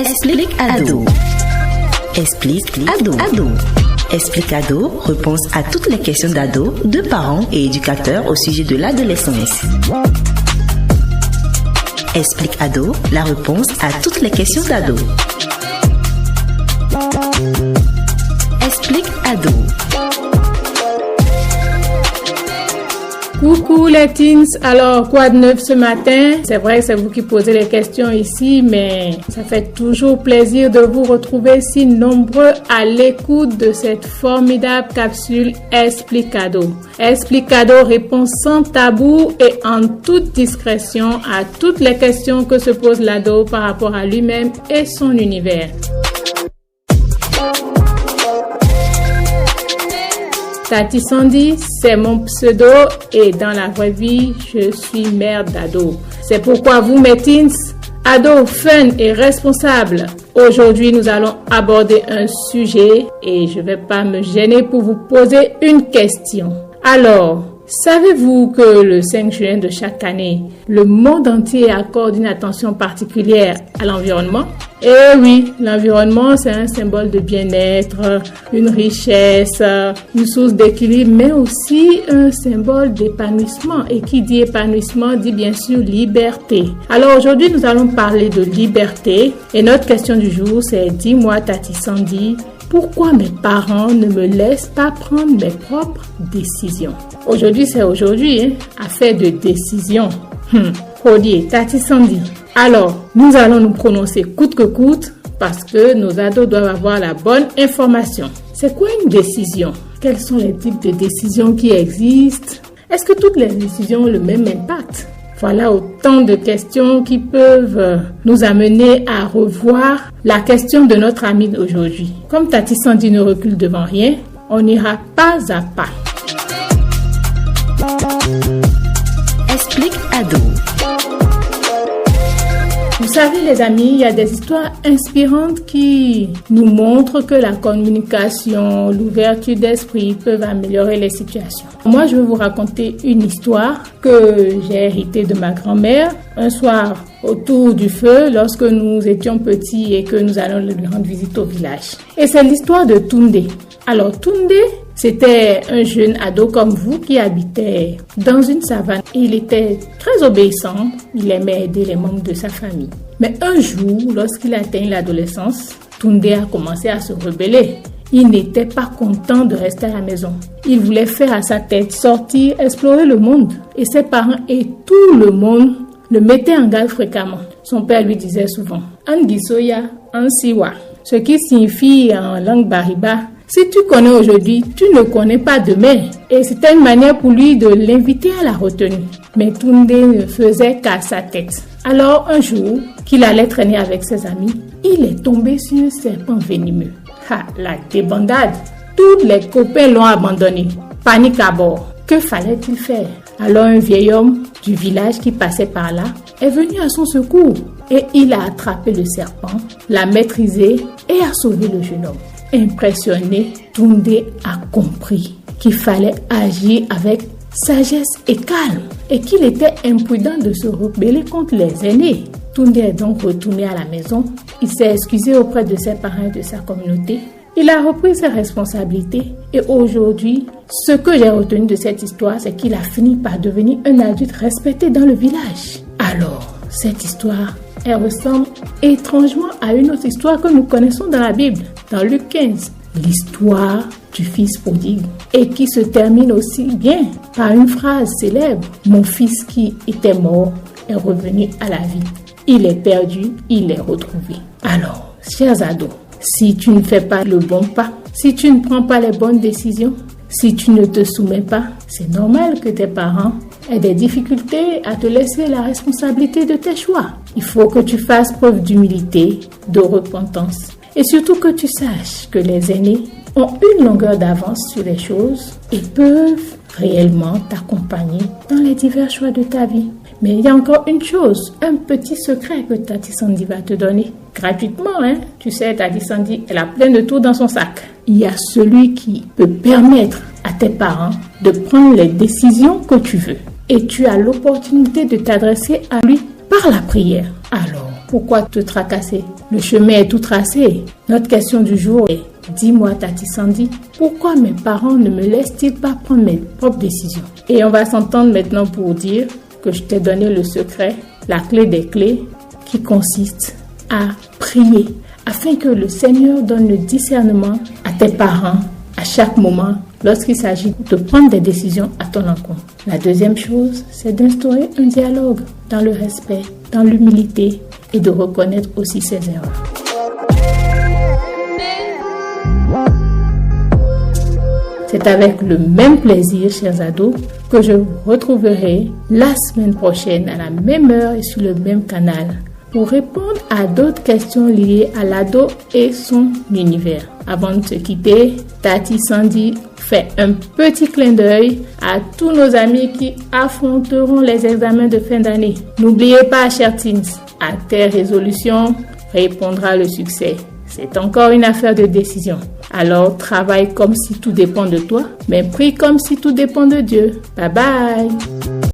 Explique Ado. Explique Ado. Explique Ado, réponse à toutes les questions d'ados, de parents et éducateurs au sujet de l'adolescence. Explique Ado, la réponse à toutes les questions d'ados. Explique Ado. Coucou les teens, alors quoi de neuf ce matin? C'est vrai que c'est vous qui posez les questions ici, mais ça fait toujours plaisir de vous retrouver si nombreux à l'écoute de cette formidable capsule Explique Ado. Explique Ado répond sans tabou et en toute discrétion à toutes les questions que se pose l'ado par rapport à lui-même et son univers. Tati Sandy, c'est mon pseudo et dans la vraie vie, je suis mère d'ado. C'est pourquoi vous, mes teens, ados fun et responsables, aujourd'hui nous allons aborder un sujet et je ne vais pas me gêner pour vous poser une question. Alors, savez-vous que le 5 juin de chaque année, le monde entier accorde une attention particulière à l'environnement? Eh oui, l'environnement, c'est un symbole de bien-être, une richesse, une source d'équilibre, mais aussi un symbole d'épanouissement. Et qui dit épanouissement dit bien sûr liberté. Alors aujourd'hui, nous allons parler de liberté. Et notre question du jour, c'est « Dis-moi, Tati Sandy, pourquoi mes parents ne me laissent pas prendre mes propres décisions ?» Aujourd'hui, c'est aujourd'hui, affaire de décision. Rodier, Tati Sandy. Alors, nous allons nous prononcer coûte que coûte parce que nos ados doivent avoir la bonne information. C'est quoi une décision? Quels sont les types de décisions qui existent? Est-ce que toutes les décisions ont le même impact? Voilà autant de questions qui peuvent nous amener à revoir la question de notre ami d'aujourd'hui. Comme Tati Sandy ne recule devant rien, on ira pas à pas. Explique Ado. Vous savez les amis, il y a des histoires inspirantes qui nous montrent que la communication, l'ouverture d'esprit peuvent améliorer les situations. Moi, je vais vous raconter une histoire que j'ai héritée de ma grand-mère. Un soir, autour du feu, lorsque nous étions petits et que nous allons lui rendre visite au village. Et c'est l'histoire de Tunde. Alors Tunde, c'était un jeune ado comme vous qui habitait dans une savane. Il était très obéissant, il aimait aider les membres de sa famille. Mais un jour, lorsqu'il atteint l'adolescence, Tunde a commencé à se rebeller. Il n'était pas content de rester à la maison. Il voulait faire à sa tête, sortir, explorer le monde. Et ses parents et tout le monde le mettaient en garde fréquemment. Son père lui disait souvent « Angisoya, Ansiwa », ce qui signifie en langue bariba « Si tu connais aujourd'hui, tu ne connais pas demain ». Et c'était une manière pour lui de l'inviter à la retenue. Mais Tunde ne faisait qu'à sa tête. Alors un jour, qu'il allait traîner avec ses amis, il est tombé sur un serpent venimeux. La débandade! Tous les copains l'ont abandonné. Panique à bord. Que fallait-il faire? Alors un vieil homme du village qui passait par là est venu à son secours. Et il a attrapé le serpent, l'a maîtrisé et a sauvé le jeune homme. Impressionné, Tunde a compris qu'il fallait agir avec sagesse et calme et qu'il était imprudent de se rebeller contre les aînés. Tunde est donc retourné à la maison. Il s'est excusé auprès de ses parents et de sa communauté. Il a repris ses responsabilités et aujourd'hui, ce que j'ai retenu de cette histoire, c'est qu'il a fini par devenir un adulte respecté dans le village. Alors, cette histoire, elle ressemble étrangement à une autre histoire que nous connaissons dans la Bible, dans Luc 15. L'histoire du fils prodigue et qui se termine aussi bien par une phrase célèbre. Mon fils qui était mort est revenu à la vie. Il est perdu, il est retrouvé. Alors, chers ados, si tu ne fais pas le bon pas, si tu ne prends pas les bonnes décisions, si tu ne te soumets pas, c'est normal que tes parents aient des difficultés à te laisser la responsabilité de tes choix. Il faut que tu fasses preuve d'humilité, de repentance et surtout que tu saches que les aînés ont une longueur d'avance sur les choses et peuvent réellement t'accompagner dans les divers choix de ta vie. Mais il y a encore une chose, un petit secret que Tati Sandy va te donner. Gratuitement, Tu sais, Tati Sandy, elle a plein de tout dans son sac. Il y a celui qui peut permettre à tes parents de prendre les décisions que tu veux. Et tu as l'opportunité de t'adresser à lui par la prière. Alors, Pourquoi te tracasser? Le chemin est tout tracé. Notre question du jour est: dis-moi, Tati Sandy, pourquoi mes parents ne me laissent-ils pas prendre mes propres décisions? Et on va s'entendre maintenant pour dire que je t'ai donné le secret, la clé des clés, qui consiste à prier, afin que le Seigneur donne le discernement à tes parents à chaque moment lorsqu'il s'agit de prendre des décisions à ton encontre. La deuxième chose, c'est d'instaurer un dialogue dans le respect, dans l'humilité et de reconnaître aussi ses erreurs. C'est avec le même plaisir, chers ados, que je vous retrouverai la semaine prochaine à la même heure et sur le même canal pour répondre à d'autres questions liées à l'ado et son univers. Avant de se quitter, Tati Sandy fait un petit clin d'œil à tous nos amis qui affronteront les examens de fin d'année. N'oubliez pas, chers teens, à tes résolutions répondra le succès. C'est encore une affaire de décision. Alors, travaille comme si tout dépend de toi, mais prie comme si tout dépend de Dieu. Bye bye!